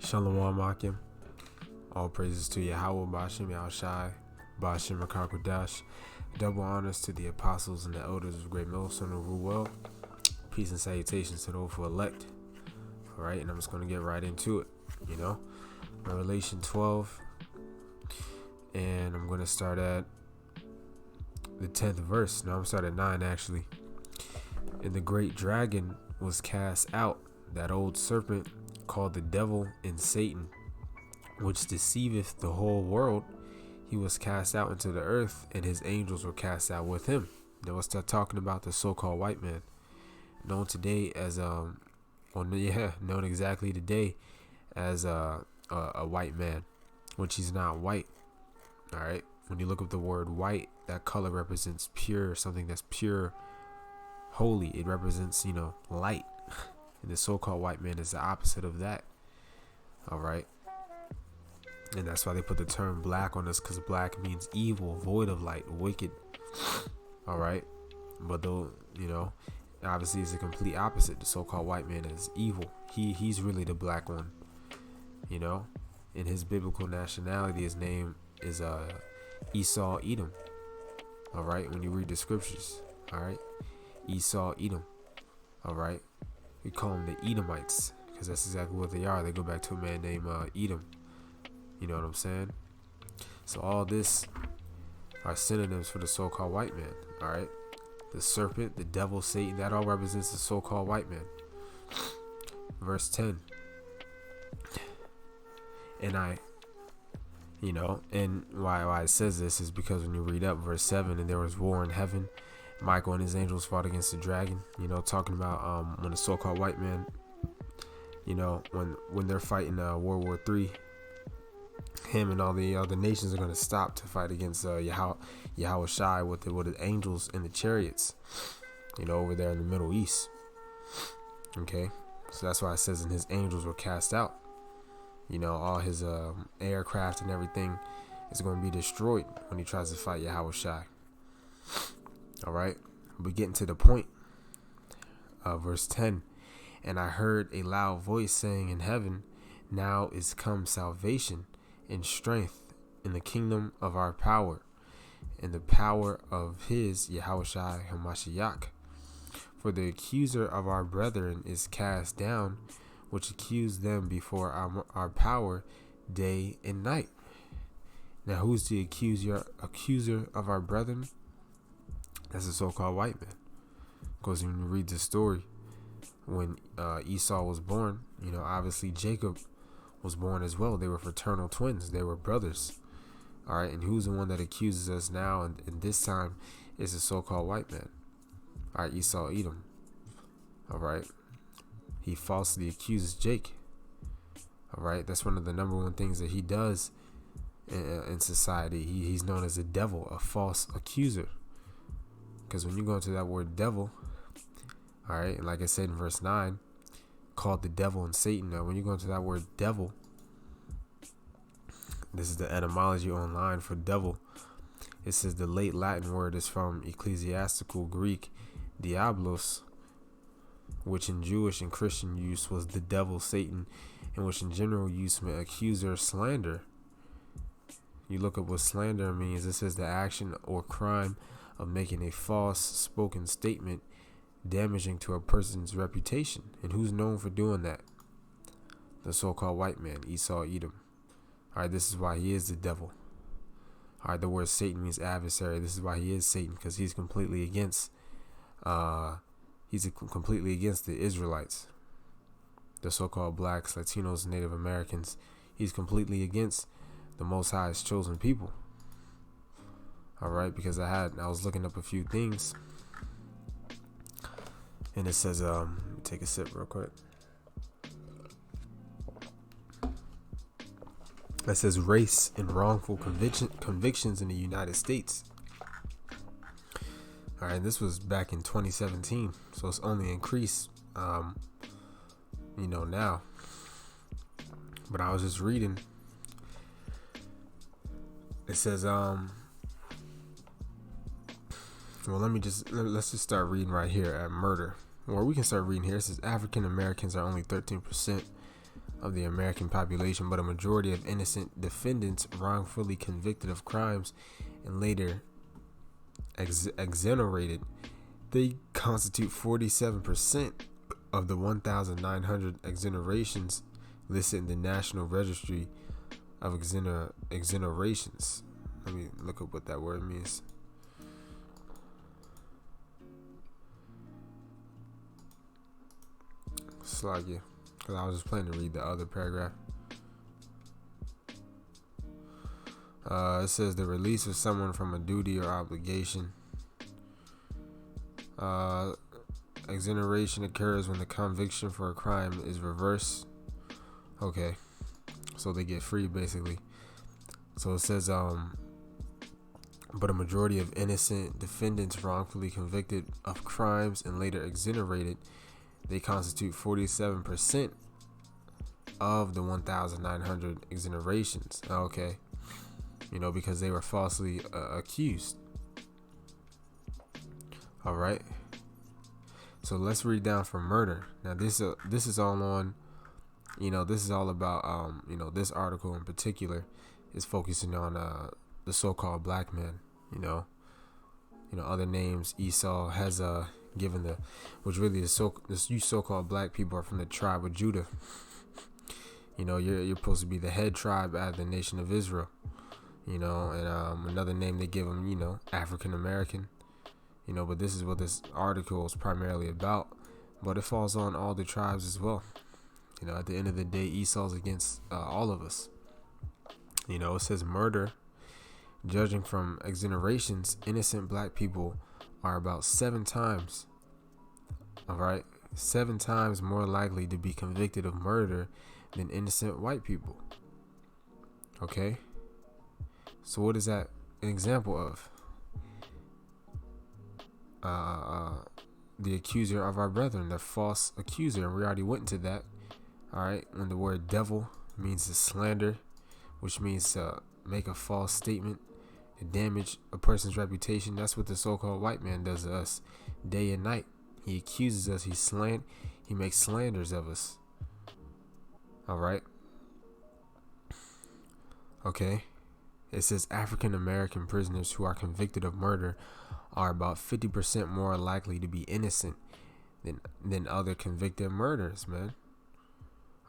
Shalom Akim. All praises to Yahweh Bashim Yahushai, Bashim Akakodash. Double honors to the apostles and the elders of Great Millstone who rule well. Peace and salutations to those who elect. Alright, and I'm just going to get right into it. Revelation 12. And I'm going to start at the 10th verse. No, I'm starting at 9 actually. And the great dragon was cast out, that old serpent called the devil and Satan, which deceiveth the whole world. He was cast out into the earth, and his angels were cast out with him. Now let's start talking about the so-called white man, known today as known exactly today as a white man, which he's not white. All right, when you look up the word white, that color represents pure, something that's pure, holy. It represents light. And the so-called white man is the opposite of that. All right. And that's why they put the term black on us, because black means evil, void of light, wicked. All right. But though, obviously it's a complete opposite. The so-called white man is evil. He's really the black one. In his biblical nationality, his name is Esau Edom. All right. When you read the scriptures. All right. Esau Edom. All right. We call them the Edomites, because that's exactly what they are. They go back to a man named Edom. You know what I'm saying? So all this are synonyms for the so-called white man. All right, the serpent, the devil, Satan, that all represents the so-called white man. Verse 10. And and why it says this is because when you read up verse 7, and there was war in heaven. Michael and his angels fought against the dragon, talking about when the so-called white man, when they're fighting World War III, him and all the other nations are going to stop to fight against Yahweh Shai with the angels and the chariots, over there in the Middle East. Okay, so that's why it says, and his angels were cast out. All his aircraft and everything is going to be destroyed when he tries to fight Yahweh Shai. All right, we're getting to the point. Verse 10. And I heard a loud voice saying in heaven, now is come salvation and strength in the kingdom of our power, and the power of his Yahushai Hamashiach. For the accuser of our brethren is cast down, which accused them before our power day and night. Now who's the accuser of our brethren? That's the so-called white man. Because when you read the story, when Esau was born, obviously Jacob was born as well. They were fraternal twins. They were brothers. All right, and who's the one that accuses us now? And this time is the so-called white man. All right, Esau Edom. All right, he falsely accuses Jake. All right, that's one of the number one things that he does in society. He's known as a devil, a false accuser. Because when you go into that word devil, all right, and like I said in verse 9, called the devil and Satan. Now, when you go into that word devil, this is the etymology online for devil. It says the late Latin word is from ecclesiastical Greek diablos, which in Jewish and Christian use was the devil, Satan, and which in general use meant accuser, slander. You look up what slander means. It says the action or crime of making a false spoken statement damaging to a person's reputation. And who's known for doing that? The so-called white man, Esau Edom. All right, this is why he is the devil. All right, the word Satan means adversary. This is why he is Satan, because he's completely against the Israelites, the so-called blacks, Latinos, Native Americans. He's completely against the Most High's chosen people. All right, because I was looking up a few things, and it says, let me take a sip real quick. It says race and wrongful convictions in the United States. All right, this was back in 2017, so it's only increased, now. But I was just reading. It says, let's just start reading right here at murder. Or we can start reading here. It says African Americans are only 13% of the American population, but a majority of innocent defendants wrongfully convicted of crimes and later exonerated. They constitute 47% of the 1,900 exonerations listed in the National Registry of exonerations. Let me look up what that word means. Slag you, because I was just planning to read the other paragraph. It says the release of someone from a duty or obligation. Exoneration occurs when the conviction for a crime is reversed. Okay, so they get free basically. So it says, but a majority of innocent defendants wrongfully convicted of crimes and later exonerated. They constitute 47% of the 1,900 exonerations. Okay, because they were falsely accused. All right. So let's read down for murder. Now this is all on, this is all about, this article in particular is focusing on the so-called black man. Other names Esau has given which really is you so-called black people are from the tribe of Judah. You're supposed to be the head tribe out of the nation of Israel. And another name they give them, African American. But this is what this article is primarily about. But it falls on all the tribes as well. At the end of the day, Esau's against all of us. It says murder. Judging from exonerations, innocent black people are about 7 times, 7 times more likely to be convicted of murder than innocent white people. Okay? So what is that an example of? The accuser of our brethren, the false accuser, and we already went into that. All right, when the word devil means to slander, which means to make a false statement, to damage a person's reputation. That's what the so-called white man does to us day and night. He accuses us. He makes slanders of us. All right. Okay. It says African American prisoners who are convicted of murder are about 50% more likely to be innocent than other convicted murderers, man.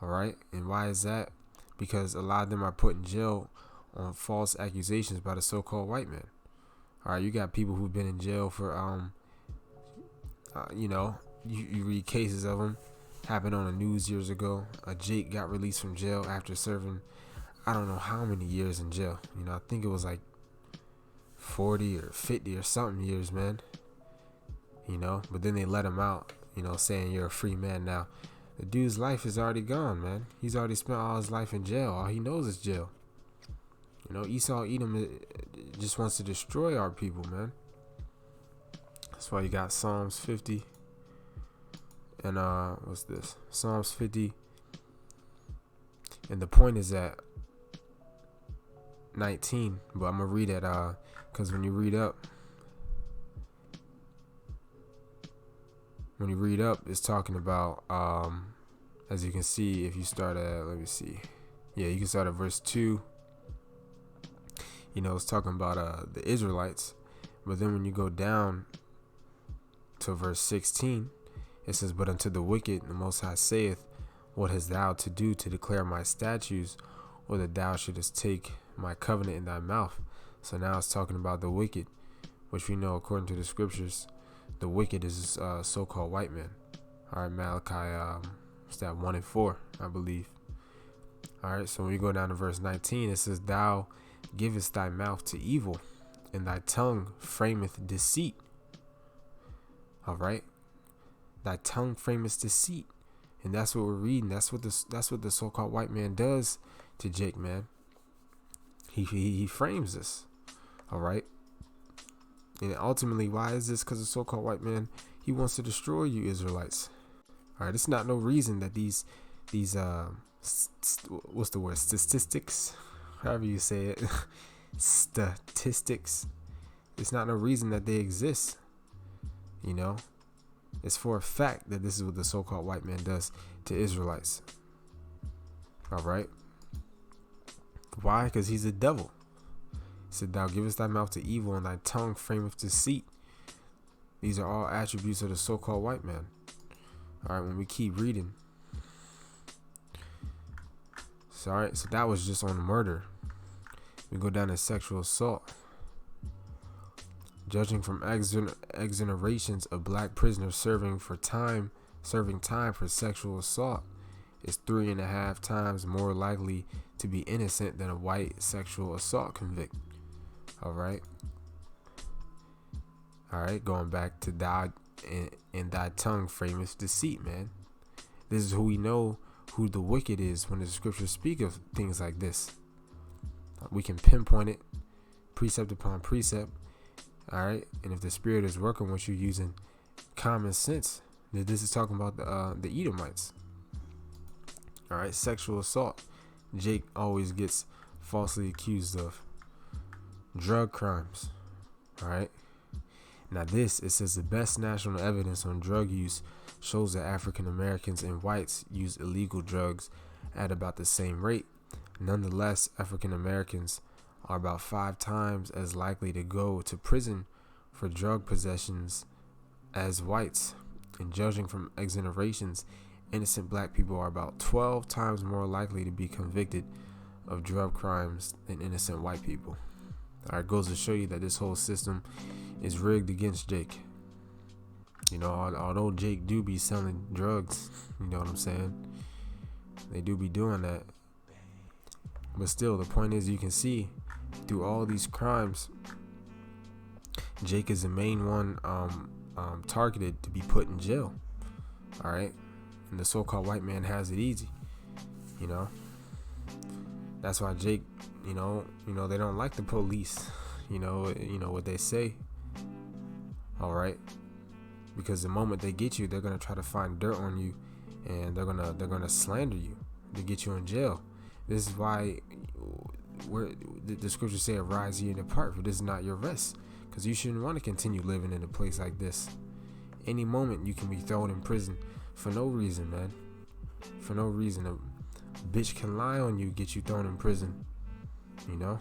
All right. And why is that? Because a lot of them are put in jail on false accusations by the so-called white man. All right. You got people who've been in jail for, you read cases of them. Happened on the news years ago. Jake got released from jail after serving, I don't know how many years in jail. I think it was like 40 or 50 or something years, man. But then they let him out, saying you're a free man now. The dude's life is already gone, man. He's already spent all his life in jail. All he knows is jail. Esau Edom just wants to destroy our people, man. That's why you got Psalms 50. And what's this? Psalms 50. And the point is at 19. But I'm going to read it because when you read up, it's talking about, as you can see, if you start at, let me see. Yeah, you can start at verse 2. It's talking about the Israelites. But then when you go down to verse 16, it says, but unto the wicked the Most High saith, what hast thou to do to declare my statutes, or that thou shouldest take my covenant in thy mouth? So now it's talking about the wicked, which we know according to the scriptures, the wicked is so-called white man. All right, Malachi, what's that, 1 and 4, I believe. All right, so when we go down to verse 19, it says, thou givest thy mouth to evil, and thy tongue frameth deceit. All right, thy tongue frameth deceit, and that's what we're reading. That's what the so-called white man does to Jake, man. He frames us. All right, and ultimately, why is this? Because the so-called white man, he wants to destroy you Israelites. All right, it's not no reason that these what's the word, statistics, however you say it, statistics, it's not no reason that they exist. It's for a fact that this is what the so-called white man does to Israelites. All right. Why? Because he's a devil. He said, thou givest thy mouth to evil, and thy tongue frameth deceit. These are all attributes of the so-called white man. All right, when we keep reading. So, all right, so that was just on murder. We go down to sexual assault. Judging from exonerations of black prisoners serving time for sexual assault is 3.5 times more likely to be innocent than a white sexual assault convict. All right, going back to thy and thy tongue frameth deceit, man. This is who we know who the wicked is when the scriptures speak of things like this. We can pinpoint it, precept upon precept. All right, and if the spirit is working with you using common sense, then this is talking about the Edomites. All right, sexual assault. Jake always gets falsely accused of. Drug crimes. All right. Now it says the best national evidence on drug use shows that African Americans and whites use illegal drugs at about the same rate. Nonetheless, African Americans are about 5 times as likely to go to prison for drug possessions as whites. And judging from exonerations, innocent black people are about 12 times more likely to be convicted of drug crimes than innocent white people. All right, goes to show you that this whole system is rigged against Jake. You know, although Jake do be selling drugs, you know what I'm saying? They do be doing that. But still, the point is, you can see through all these crimes, Jake is the main one targeted to be put in jail. All right, and the so-called white man has it easy. You know, that's why Jake, you know, they don't like the police. You know what they say. All right, because the moment they get you, they're gonna try to find dirt on you, and they're gonna slander you to get you in jail. This is why the scriptures say, "Arise ye and depart, for this is not your rest." Because you shouldn't want to continue living in a place like this. Any moment you can be thrown in prison for no reason, man. For no reason. A bitch can lie on you, get you thrown in prison. You know?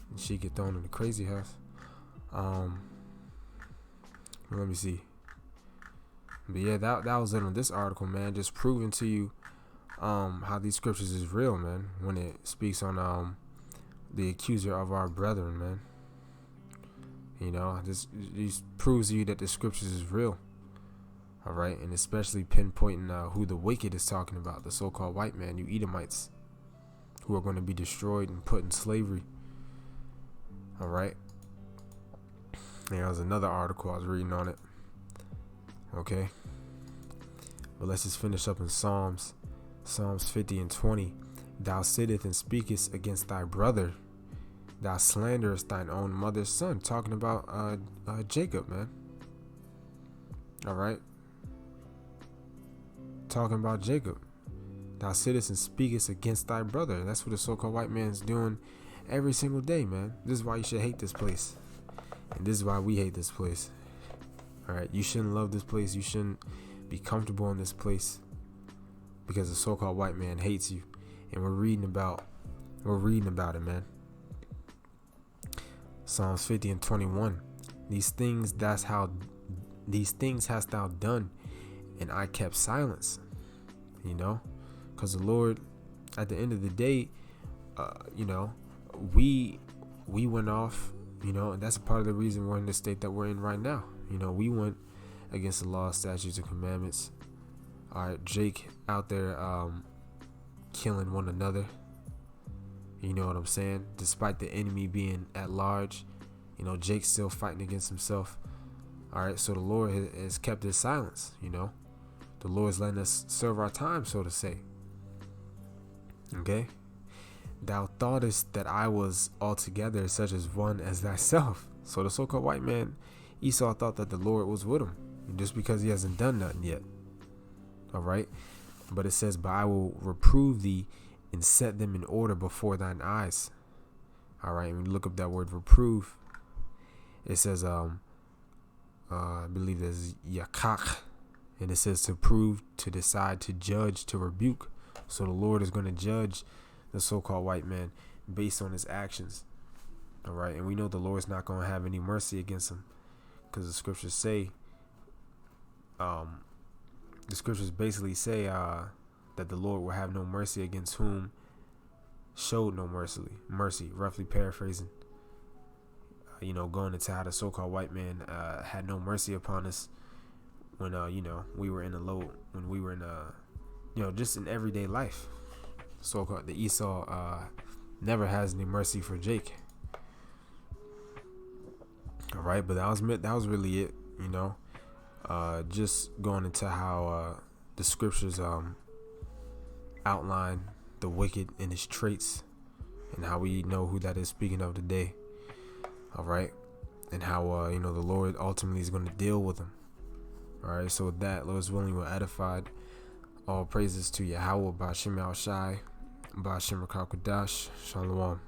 And she get thrown in the crazy house. Let me see. But yeah, that was it on this article, man. Just proving to you how these scriptures is real, man. When it speaks on the accuser of our brethren, man. You know, this proves to you that the scriptures is real. All right, and especially pinpointing who the wicked is talking about, the so-called white man, you Edomites, who are going to be destroyed and put in slavery. All right. And there was another article I was reading on it. Okay. But let's just finish up in Psalms 50 and 20. Thou sittest and speakest against thy brother. Thou slanderest thine own mother's son. Talking about Jacob, man. All right. Talking about Jacob. Thou sittest and speakest against thy brother. That's what the so-called white man's doing every single day, man. This is why you should hate this place. And this is why we hate this place. All right. You shouldn't love this place. You shouldn't be comfortable in this place. Because the so-called white man hates you. And we're reading about it, man. Psalms 50 and 21. These things hast thou done, and I kept silence. You know, because the Lord, at the end of the day, we went off. You know, and that's a part of the reason we're in the state that we're in right now. You know, we went against the law, statutes, and commandments. All right, Jake out there killing one another. You know what I'm saying? Despite the enemy being at large, you know, Jake's still fighting against himself. All right, so the Lord has kept his silence, you know. The Lord's letting us serve our time, so to say. Okay? Thou thoughtest that I was altogether such as one as thyself. So the so-called white man, Esau, thought that the Lord was with him, just because he hasn't done nothing yet. All right? But it says, but I will reprove thee and set them in order before thine eyes. All right, when you look up that word reprove, it says, I believe there's yakach, and it says to prove, to decide, to judge, to rebuke. So the Lord is going to judge the so-called white man based on his actions. All right. And we know the Lord's not going to have any mercy against him, because the scriptures say, basically say that the Lord will have no mercy against whom showed no mercy, roughly paraphrasing. Going into how the so-called white man had no mercy upon us when we were in just in everyday life. So-called the Esau never has any mercy for Jake. All right, but that was really it. Just going into how the scriptures outline the wicked and his traits, and how we know who that is speaking of today. All right, and how the Lord ultimately is going to deal with them. All right, so with that, Lord's willing, we're edified. All praises to Yahweh, Ba'ashem Yahushai, Ba'ashem Rakah Kodash, Shalom.